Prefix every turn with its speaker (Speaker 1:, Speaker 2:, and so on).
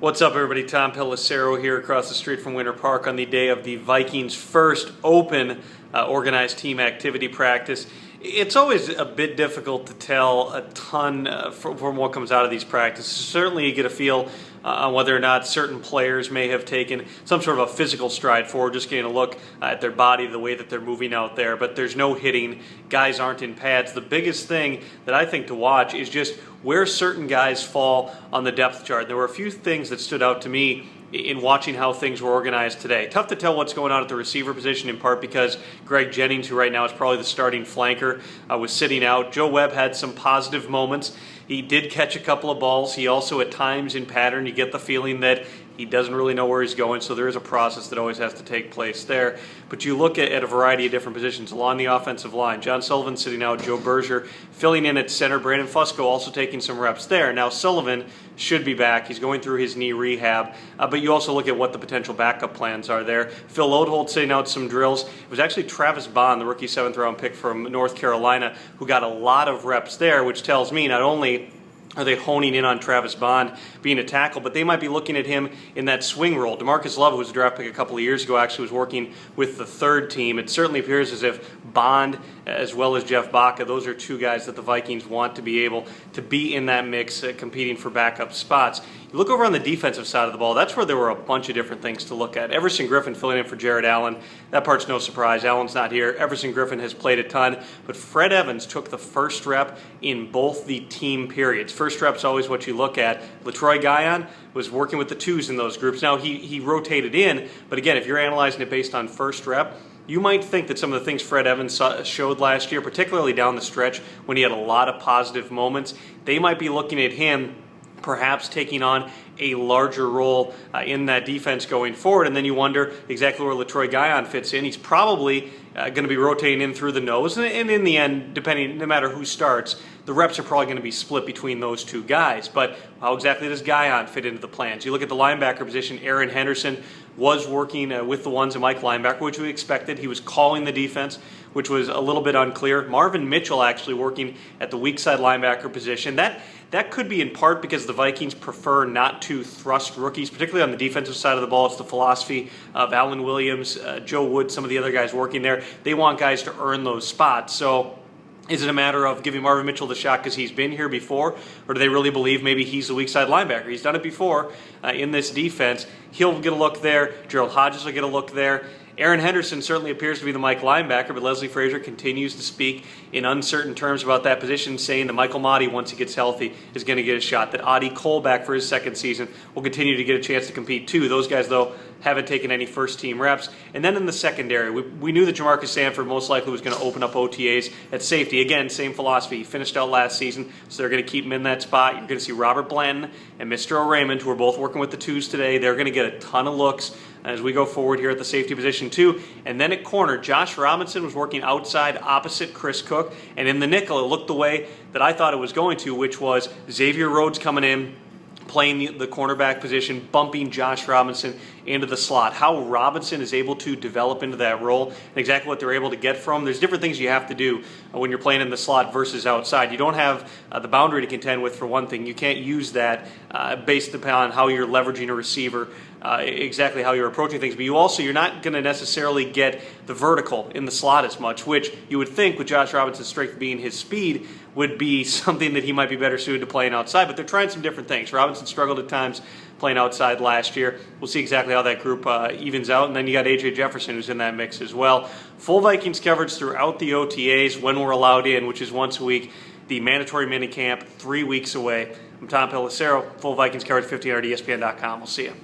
Speaker 1: What's up, everybody? Tom Pelissero here across the street from Winter Park on the day of the Vikings' first open organized team activity practice. It's always a bit difficult to tell a ton from what comes out of these practices. Certainly you get a feel on whether or not certain players may have taken some sort of a physical stride forward, just getting a look at their body, the way that they're moving out there. But there's no hitting. Guys aren't in pads. The biggest thing that I think to watch is just where certain guys fall on the depth chart. There were a few things that stood out to me in watching how things were organized today. Tough to tell what's going on at the receiver position, in part because Greg Jennings, who right now is probably the starting flanker, was sitting out. Joe Webb had some positive moments. He did catch a couple of balls. He also, at times in pattern, you get the feeling that he doesn't really know where he's going, so there is a process that always has to take place there. But you look at a variety of different positions along the offensive line. John Sullivan sitting out, Joe Berger filling in at center, Brandon Fusco also taking some reps there. Now Sullivan should be back. He's going through his knee rehab, but you also look at what the potential backup plans are there. Phil Lodeholt sitting out some drills. It was actually Travis Bond, the rookie 7th-round pick from North Carolina, who got a lot of reps there, which tells me not only are they honing in on Travis Bond being a tackle, but they might be looking at him in that swing role. DeMarcus Love, who was a draft pick a couple of years ago, actually was working with the third team. It certainly appears as if Bond, as well as Jeff Baca, those are two guys that the Vikings want to be able to be in that mix, competing for backup spots. You look over on the defensive side of the ball, that's where there were a bunch of different things to look at. Everson Griffin filling in for Jared Allen. That part's no surprise. Allen's not here. Everson Griffin has played a ton, but Fred Evans took the first rep in both the team periods. First rep's always what you look at. LaTroy Guion was working with the twos in those groups. Now, he rotated in, but again, if you're analyzing it based on first rep, you might think that some of the things Fred Evans showed last year, particularly down the stretch when he had a lot of positive moments, they might be looking at him perhaps taking on a larger role in that defense going forward. And then you wonder exactly where LaTroy Guion fits in. He's probably going to be rotating in through the nose. And in the end, depending, no matter who starts, the reps are probably going to be split between those two guys. But how exactly does Guion fit into the plans? You look at the linebacker position, Aaron Henderson was working with the ones at Mike linebacker, which we expected. He was calling the defense, which was a little bit unclear. Marvin Mitchell actually working at the weak side linebacker position. That could be in part because the Vikings prefer not to thrust rookies, particularly on the defensive side of the ball. It's the philosophy of Alan Williams, Joe Wood, some of the other guys working there. They want guys to earn those spots. So is it a matter of giving Marvin Mitchell the shot because he's been here before, or do they really believe maybe he's the weak side linebacker? He's done it before in this defense. He'll get a look there. Gerald Hodges will get a look there. Aaron Henderson certainly appears to be the Mike linebacker, but Leslie Frazier continues to speak in uncertain terms about that position, saying that Michael Motti, once he gets healthy, is going to get a shot. That Adi Cole, back for his second season, will continue to get a chance to compete too. Those guys, though, haven't taken any first-team reps. And then in the secondary, we knew that Jamarcus Sanford most likely was going to open up OTAs at safety. Again, same philosophy. He finished out last season, so they're going to keep him in that spot. You're going to see Robert Blanton and Mr. O'Raymond, who are both working with the twos today. They're going to get a ton of looks as we go forward here at the safety position too. And then at corner, Josh Robinson was working outside opposite Chris Cook. And in the nickel, it looked the way that I thought it was going to, which was Xavier Rhodes coming in, playing the cornerback position, bumping Josh Robinson into the slot. How Robinson is able to develop into that role and exactly what they're able to get from. There's different things you have to do when you're playing in the slot versus outside. You don't have the boundary to contend with, for one thing. You can't use that based upon how you're leveraging a receiver, exactly how you're approaching things. But you're not going to necessarily get the vertical in the slot as much, which you would think with Josh Robinson's strength being his speed would be something that he might be better suited to playing outside. But they're trying some different things. Robinson struggled at times playing outside last year. We'll see exactly how that group evens out. And then you got A.J. Jefferson, who's in that mix as well. Full Vikings coverage throughout the OTAs when we're allowed in, which is once a week. The mandatory minicamp, 3 weeks away. I'm Tom Pelissero. Full Vikings coverage, 1500 ESPN.com. We'll see you.